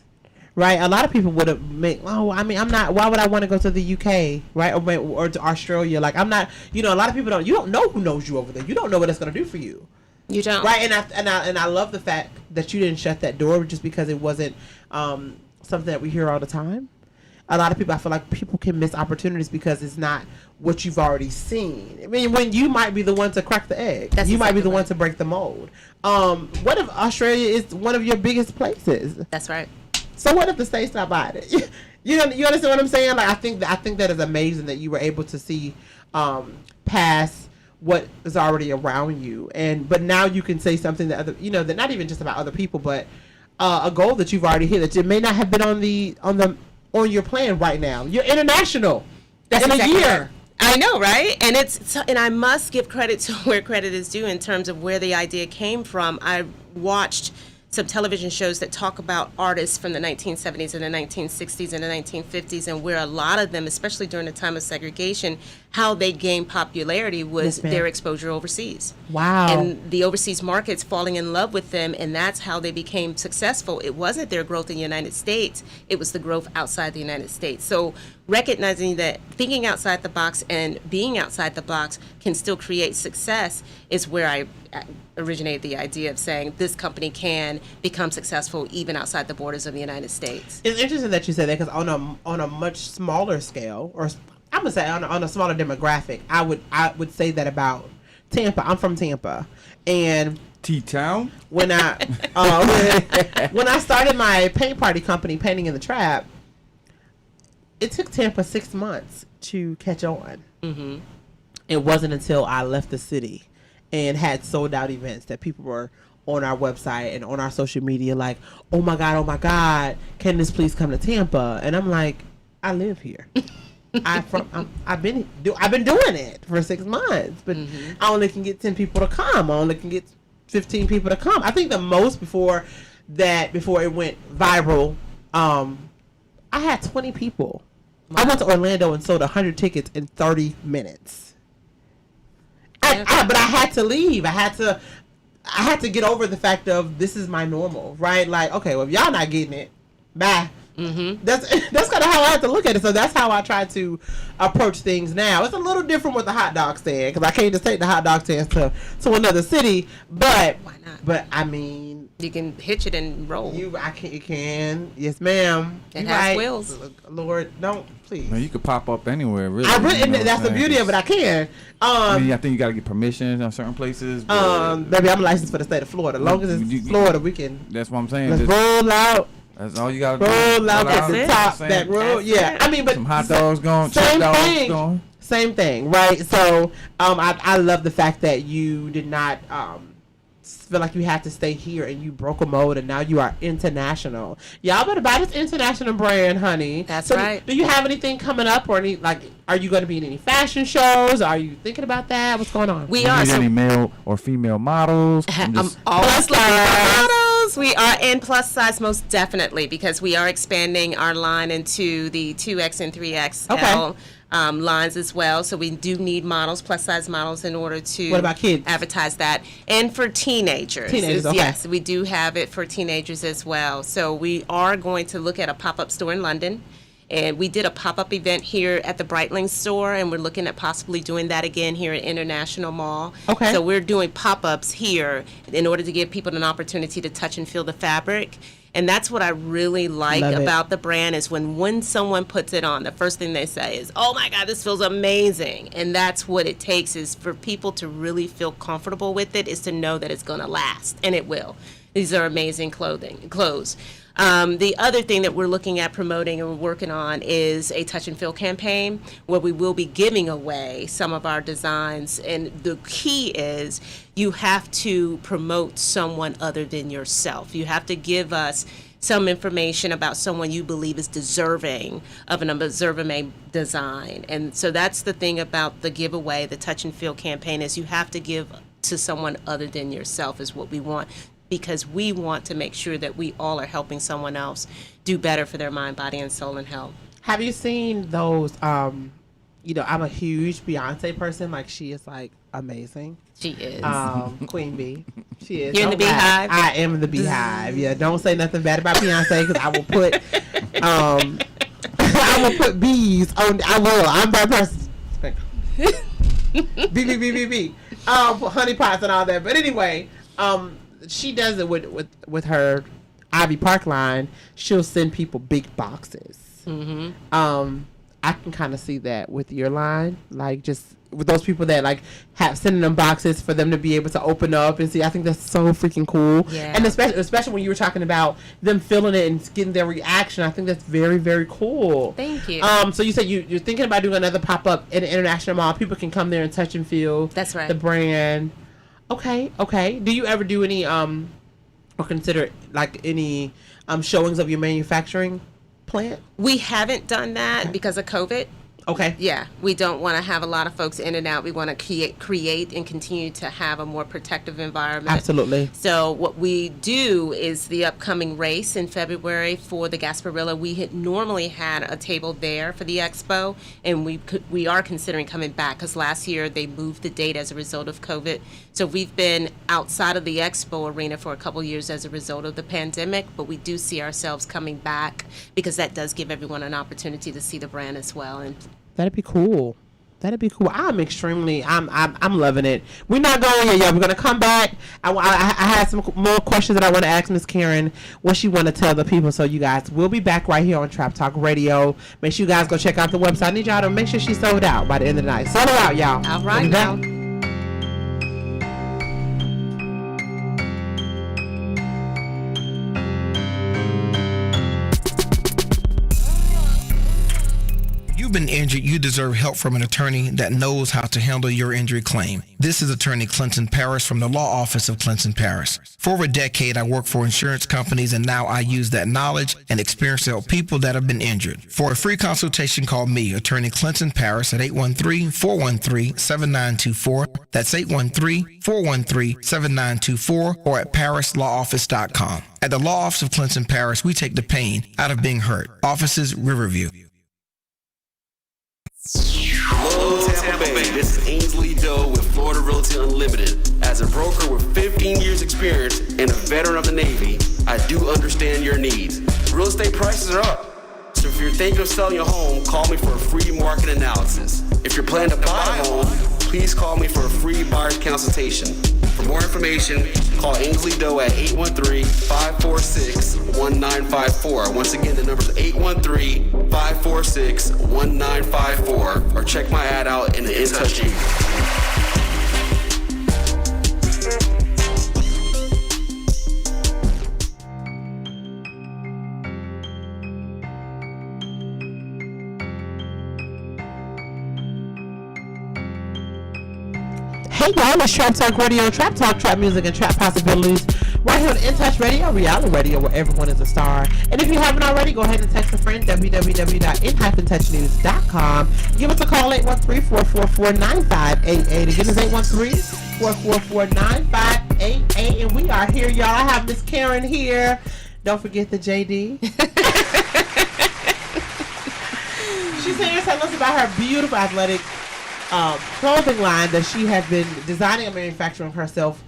right? A lot of people would have I'm not, why would I want to go to the UK, right? Or to Australia? Like, I'm not, a lot of people you don't know who knows you over there. You don't know what it's going to do for you. You don't. Right? And I love the fact that you didn't shut that door just because it wasn't something that we hear all the time. A lot of people, I feel like people can miss opportunities because it's not what you've already seen. I mean, when you might be the one to crack the egg. You might be the one to break the mold. What if Australia is one of your biggest places? That's right. So what if the state's not buying it? You understand what I'm saying? Like, I think that is amazing that you were able to see past what is already around you, but now you can say something that that not even just about other people, but a goal that you've already hit that it may not have been on your plan right now. You're international. That's in exactly a year. Right. I know, right? And I must give credit to where credit is due in terms of where the idea came from. I watched some television shows that talk about artists from the 1970s and the 1960s and the 1950s, and where a lot of them, especially during the time of segregation, how they gained popularity was Yes, ma'am. their exposure overseas. Wow. And the overseas markets falling in love with them, and that's how they became successful. It wasn't their growth in the United States, it was the growth outside the United States. So recognizing that thinking outside the box and being outside the box can still create success is where I originated the idea of saying this company can become successful even outside the borders of the United States. It's interesting that you said that, because on a much smaller scale, or I'm gonna say on a smaller demographic, I would say that about Tampa. I'm from Tampa, and T-Town. when I when I started my paint party company, Painting in the Trap, it took Tampa 6 months to catch on. Mm-hmm. It wasn't until I left the city and had sold out events that people were on our website and on our social media like, oh my God, can this please come to Tampa? And I'm like, I live here. I've been doing it for 6 months, but I only can get 10 people to come. I only can get 15 people to come. I think the most before it went viral, I had 20 people. I went to Orlando and sold 100 tickets in 30 minutes. But I had to leave. I had to get over the fact of this is my normal, right? Like, okay, well, if y'all not getting it, bye. Mm-hmm. That's kind of how I have to look at it. So that's how I try to approach things now. It's a little different with the hot dog stand, because I can't just take the hot dog stands to another city. But why not? But I mean, You can hitch it and roll. You can. Yes, ma'am. It has wheels. Lord, don't, please. Man, you could pop up anywhere, really. That's the beauty of it. I can. I think you got to get permission on certain places. Baby, I'm licensed for the state of Florida. As long as it's Florida, we can. That's what I'm saying. Let's roll out. That's all you got to do. Roll out at the top. That roll. Yeah. I mean, but some hot dogs going. Same thing. Going. Same thing, right? So, I love the fact that you did not feel like you had to stay here and you broke a mold and now you are international. Y'all better buy this international brand, honey. That's right. Do you have anything coming up, or are you going to be in any fashion shows? Are you thinking about that? What's going on? We are. Any male or female models? Always models. We are in plus size, most definitely, because we are expanding our line into the 2X and 3XL lines as well. So we do need models, plus size models, in order to what about kids? Advertise that. And for teenagers. Okay. Yes, we do have it for teenagers as well. So we are going to look at a pop-up store in London. And we did a pop-up event here at the Breitling store, and we're looking at possibly doing that again here at International Mall. Okay. So we're doing pop-ups here in order to give people an opportunity to touch and feel the fabric. And that's what I really like about the brand, is when someone puts it on, the first thing they say is, oh my God, this feels amazing. And that's what it takes, is for people to really feel comfortable with it, is to know that it's going to last, and it will. These are amazing clothes. The other thing that we're looking at promoting and we're working on is a touch and feel campaign, where we will be giving away some of our designs. And the key is you have to promote someone other than yourself. You have to give us some information about someone you believe is deserving of an Observer-made design. And so that's the thing about the giveaway, the touch and feel campaign, is you have to give to someone other than yourself, is what we want. Because we want to make sure that we all are helping someone else do better for their mind, body, and soul and health. Have you seen those, I'm a huge Beyonce person. Like, she is, like, amazing. She is. Queen Bee. She is. You're in the Beehive? I am in the Beehive. Yeah, don't say nothing bad about Beyonce, because I will put, I will put bees on, I'm that person. B. Honey pots and all that. But anyway, she does it with her Ivy Park line. She'll send people big boxes. Mm-hmm. I can kind of see that with your line, like just with those people that like have sending them boxes for them to be able to open up and see. I think that's so freaking cool. Yeah. And especially when you were talking about them feeling it and getting their reaction, I think that's very, very cool. Thank you. So you said you're thinking about doing another pop-up in the International Mall. People can come there and touch and feel. That's right. The brand. Okay. Do you ever do any or consider like any showings of your manufacturing plant? We haven't done that because of COVID. Okay. Yeah, we don't want to have a lot of folks in and out. We want to create and continue to have a more protective environment. Absolutely. So what we do is the upcoming race in February for the Gasparilla. We had normally had a table there for the expo, and we are considering coming back because last year they moved the date as a result of COVID. So we've been outside of the expo arena for a couple years as a result of the pandemic, but we do see ourselves coming back because that does give everyone an opportunity to see the brand as well. And that'd be cool. That'd be cool. I'm loving it. We're not going yet, y'all. We're gonna come back. I had some more questions that I want to ask Miss Karen, what she want to tell the people. So you guys, we'll be back right here on Trap Talk Radio. Make sure you guys go check out the website. I need y'all to make sure she's sold out by the end of the night. Sold her out, y'all. All right now. Been injured, you deserve help from an attorney that knows how to handle your injury claim. This is attorney Clinton Paris from the law office of Clinton Paris. For over a decade, I worked for insurance companies, and now I use that knowledge and experience to help people that have been injured. For a free consultation, call me, attorney Clinton Paris, at 813-413-7924. That's 813-413-7924, or at parislawoffice.com. At the law office of Clinton Paris, we take the pain out of being hurt. Offices, Riverview. Hello, Tampa Bay. This is Ainsley Doe with Florida Realty Unlimited. As a broker with 15 years experience and a veteran of the Navy, I do understand your needs. Real estate prices are up. So if you're thinking of selling your home, call me for a free market analysis. If you're planning to buy a home, please call me for a free buyer's consultation. For more information, call Ainsley Doe at 813-546-1954. Once again, the number is 813-546-1954. Or check my ad out in the In Touch You. Hey y'all, it's Trap Talk Radio, Trap Talk, Trap Music, and Trap Possibilities. Right here on In Touch Radio, reality radio, where everyone is a star. And if you haven't already, go ahead and text a friend, www.in-touchnnews.com. Give us a call, 813-444-9588. Again, it's 813-444-9588. And we are here, y'all. I have Miss Karen here. Don't forget the JD. She's here to tell us about her beautiful athletic clothing line that she has been designing and manufacturing herself,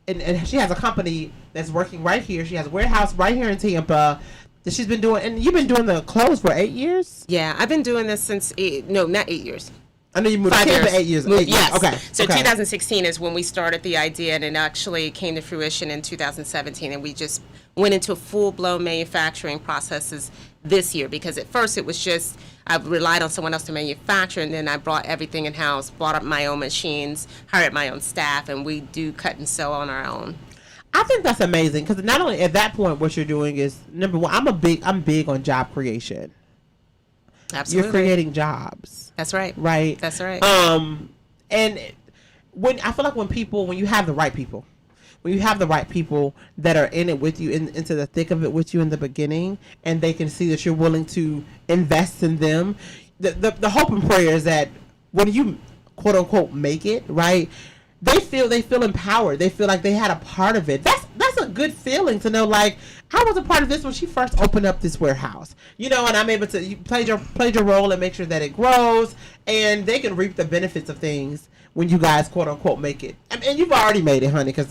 and she has a company that's working right here. She has a warehouse right here in Tampa that she's been doing, and you've been doing the clothes for 8 years? Yeah, I've been doing this since not 8 years. I know you moved to Tampa 8 years. Yes. Okay. So 2016 is when we started the idea, and it actually came to fruition in 2017, and we just went into full-blown manufacturing processes this year, because at first it was just I relied on someone else to manufacture, and then I brought everything in-house, bought up my own machines, hired my own staff, and we do cut and sew on our own. I think that's amazing, because not only at that point what you're doing is, number one, I'm big on job creation. Absolutely. You're creating jobs. That's right. Right. That's right. And when I feel like when you have the right people, when you have the right people that are in it with you, into the thick of it with you in the beginning, and they can see that you're willing to invest in them, the hope and prayer is that when you quote unquote make it, right, they feel empowered. They feel like they had a part of it. That's a good feeling to know, like, I was a part of this when she first opened up this warehouse, and I'm able to play your role and make sure that it grows, and they can reap the benefits of things when you guys quote unquote make it. And you've already made it, honey, because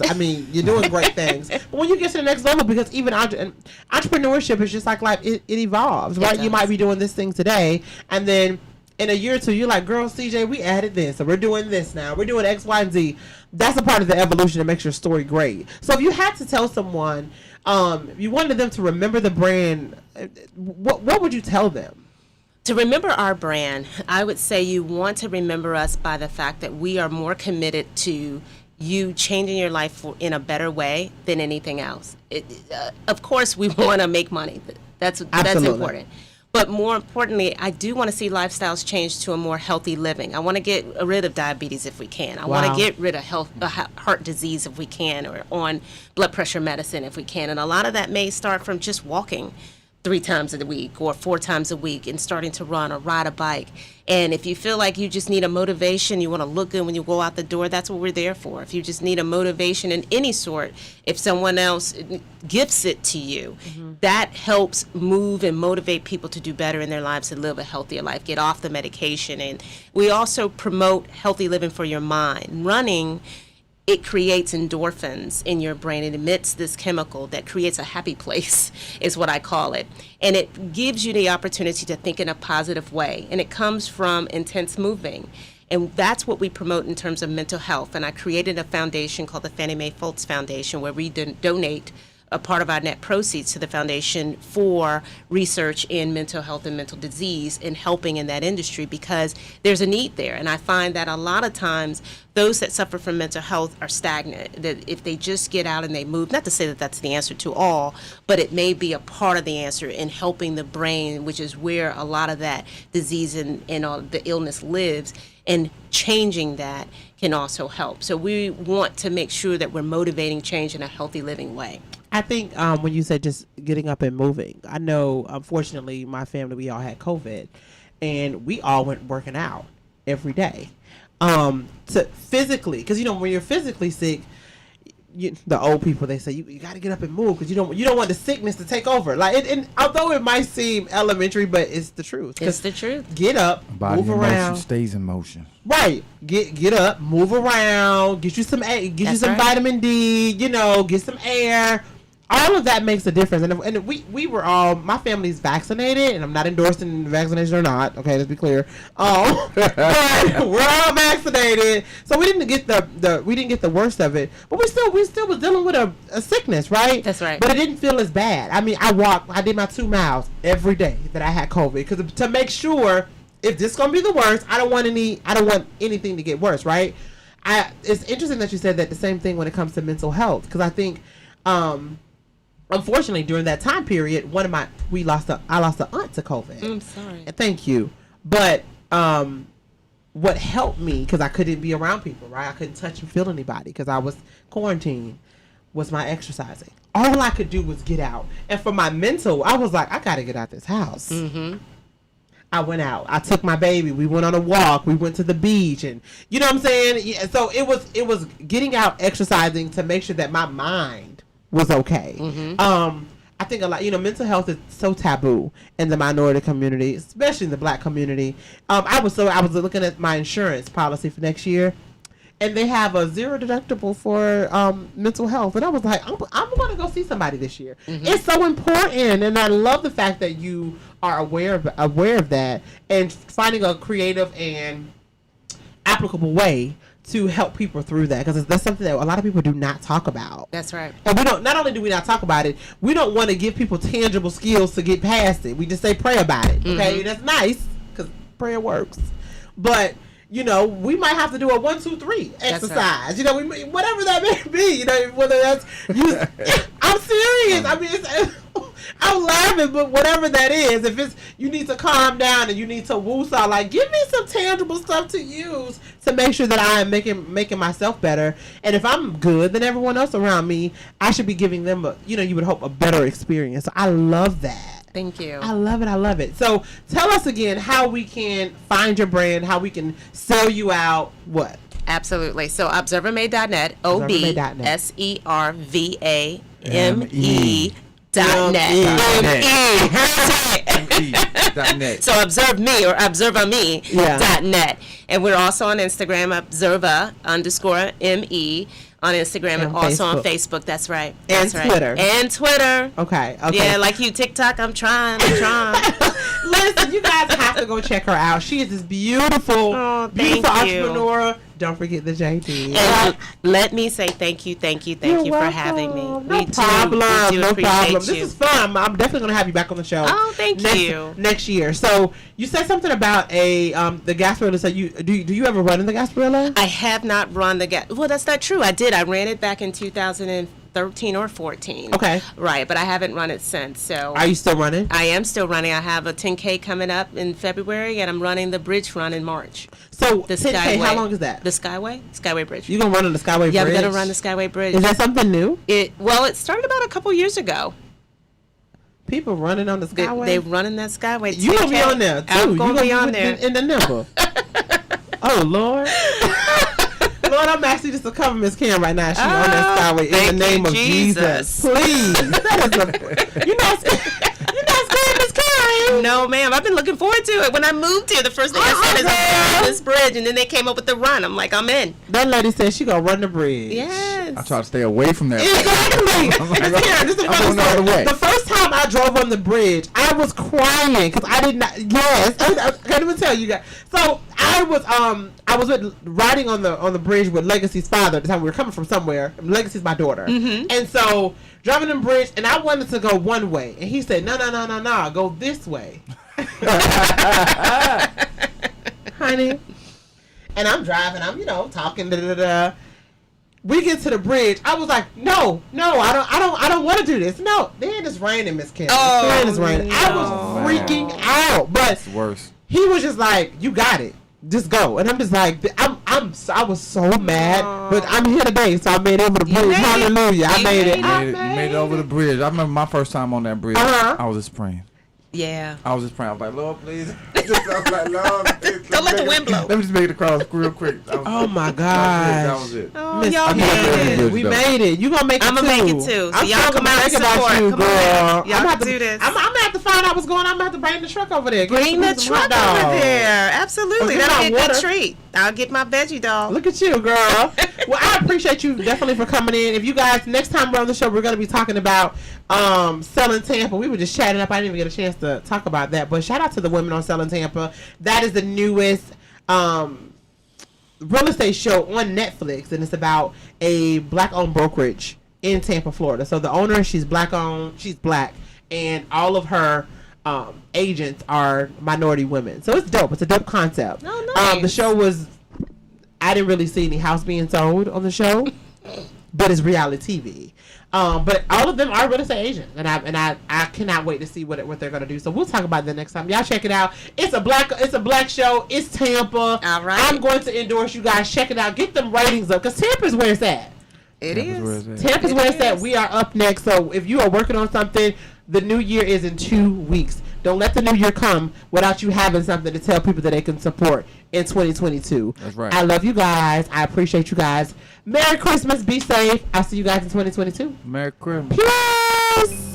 you're doing great things. But when you get to the next level, because even entrepreneurship is just like life, it evolves, right? You might be doing this thing today, and then in a year or two, you're like, girl, CJ, we added this, so we're doing this now. We're doing X, Y, and Z. That's a part of the evolution that makes your story great. So if you had to tell someone, if you wanted them to remember the brand, what would you tell them? To remember our brand, I would say you want to remember us by the fact that we are more committed to you changing your life in a better way than anything else. Of course, we want to make money. That's important. But more importantly, I do want to see lifestyles change to a more healthy living. I want to get rid of diabetes if we can. I want to get rid of heart disease if we can, or on blood pressure medicine if we can. And a lot of that may start from just walking 3 times a week or 4 times a week and starting to run or ride a bike. And if you feel like you just need a motivation, you want to look good when you go out the door, that's what we're there for. If you just need a motivation in any sort, if someone else gifts it to you, that helps move and motivate people to do better in their lives and live a healthier life, get off the medication. And we also promote healthy living for your mind. Running, it creates endorphins in your brain. It emits this chemical that creates a happy place, is what I call it. And it gives you the opportunity to think in a positive way. And it comes from intense moving. And that's what we promote in terms of mental health. And I created a foundation called the Fannie Mae Foltz Foundation, where we donate a part of our net proceeds to the foundation for research in mental health and mental disease and helping in that industry, because there's a need there. And I find that a lot of times those that suffer from mental health are stagnant, that if they just get out and they move, not to say that that's the answer to all, but it may be a part of the answer in helping the brain, which is where a lot of that disease and the illness lives, and changing that can also help. So we want to make sure that we're motivating change in a healthy living way. I think when you said just getting up and moving, I know, unfortunately, my family, we all had COVID, and we all went working out every day to physically, because, you know, when you're physically sick, the old people, they say, you got to get up and move because you don't want the sickness to take over. Like, and although it might seem elementary, but it's the truth. It's the truth. Get up, Body move in around. motion stays in motion. Right. Get up, move around, get you some vitamin D, you know, get some air. All of that makes a difference. And we were all, my family's vaccinated, and I'm not endorsing vaccination or not. Okay, let's be clear. But we're all vaccinated, so we didn't get the worst of it. But we still was dealing with a sickness, right? That's right. But it didn't feel as bad. I mean, I did my 2 miles every day that I had COVID, because to make sure, if this is gonna be the worst, I don't want anything to get worse, right? It's interesting that you said that the same thing when it comes to mental health, because I think unfortunately, during that time period, I lost an aunt to COVID. I'm sorry. Thank you. But what helped me, because I couldn't be around people, right? I couldn't touch and feel anybody because I was quarantined, was my exercising. All I could do was get out. And for my mental, I was like, I got to get out this house. Mm-hmm. I went out. I took my baby. We went on a walk. We went to the beach, and you know what I'm saying? Yeah, so it was getting out, exercising to make sure that my mind was okay. Mm-hmm. I think a lot, mental health is so taboo in the minority community, especially in the Black community. I was looking at my insurance policy for next year, and they have a 0 deductible for mental health, and I was like, I'm going to go see somebody this year. Mm-hmm. It's so important, and I love the fact that you are aware of that and finding a creative and applicable way to help people through that, because that's something that a lot of people do not talk about. That's right. And not only do we not talk about it, we don't want to give people tangible skills to get past it. We just say pray about it. Okay, mm-hmm. That's nice because prayer works, but we might have to do a 1, 2, 3 exercise. Right. Whatever that may be. Whether that's I'm serious. I mean, I'm laughing, but whatever that is, if it's you need to calm down and you need to woosah, like give me some tangible stuff to use to make sure that I am making myself better. And if I'm good, then everyone else around me, I should be giving them you would hope a better experience. So I love that. Thank you. I love it. So tell us again how we can find your brand, how we can sell you out. What? Absolutely. So observamay.net, OBSERVAME.net. So observe me or observame.net. And we're also on Instagram, observa_ME. On Instagram and also on Facebook. That's right. And Twitter. And Twitter. Okay. Yeah, like you, TikTok. I'm trying. Listen, you guys have to go check her out. She is this beautiful entrepreneur. Don't forget the JD. And let me say thank you for having me. No problem. This is fun. I'm definitely going to have you back on the show. Oh, thank you. Next year. So you said something about the Gasparilla. So do you ever run in the Gasparilla? I have not run the Gasparilla. Well, that's not true. I did. I ran it back in 2013 or 14. Okay. Right, but I haven't run it since. So. Are you still running? I am still running. I have a 10K coming up in February, and I'm running the bridge run in March. So the 10K, Skyway. How long is that? The Skyway Bridge. You're going to run on the Skyway Bridge? Yeah, I'm going to run the Skyway Bridge. Is that something new? Well, it started about a couple years ago. People running on the Skyway. They running that Skyway. You gonna be on there too. I'm You gonna be on there in the number. Oh Lord. Lord, I'm asking you just to cover Miss Cam right now. She's on that Skyway in the name of Jesus. Please. You're not scared, Miss Cam. No, ma'am. I've been looking forward to it. When I moved here, the first thing I said is I'm on this bridge, and then they came up with the run. I'm like, I'm in. That lady said she gonna run the bridge. Yes. I try to stay away from that. Exactly. The first time I drove on the bridge, I was crying because I did not. Yes, I can't even tell you guys. So I was riding on the bridge with Legacy's father at the time. We were coming from somewhere. Legacy's my daughter, and so driving the bridge, and I wanted to go one way, and he said, "No, go this way, honey." And I'm driving. I'm talking. We get to the bridge. I was like, no, I don't want to do this. No, then it's raining, Miss Kim. Then it's raining. No. I was freaking out, but it's worse. He was just like, you got it, just go. And I'm just like, I was so mad, but I'm here today, so I made it over the bridge. Hallelujah, I made it. You made it over the bridge. I remember my first time on that bridge. I was just praying. Yeah. I was just praying. I was like, Lord, please. I was like, Lord, please. Don't let the wind blow. Let me just make it across real quick. Oh my God. That was it. Oh, y'all made it. We made it. You gonna make it too. I'm gonna make it too. So y'all come out and support. You, come on. Y'all can do this. I'm gonna have to find out what's going on. I'm gonna have to bring the truck over there. Bring the truck over there. Absolutely. That'll be a good treat. I'll get my veggie dog. Look at you, girl. Well, I appreciate you definitely for coming in. If you guys, next time we're on the show, we're going to be talking about Selling Tampa. We were just chatting up. I didn't even get a chance to talk about that. But shout out to the women on Selling Tampa. That is the newest real estate show on Netflix. And it's about a black-owned brokerage in Tampa, Florida. So the owner, she's black-owned. She's black. And all of her agents are minority women. So it's dope. It's a dope concept. Oh, nice. The show was, I didn't really see any house being sold on the show, but it's reality TV. But all of them are real estate agents, and I cannot wait to see what they're gonna do. So we'll talk about that next time. Y'all check it out. It's a black show. It's Tampa. All right. I'm going to endorse you guys. Check it out. Get them ratings up, because Tampa's where it's at. Tampa's where it's at. We are up next. So if you are working on something, the new year is in 2 weeks. Don't let the new year come without you having something to tell people that they can support in 2022. That's right. I love you guys. I appreciate you guys. Merry Christmas. Be safe. I'll see you guys in 2022. Merry Christmas. Peace.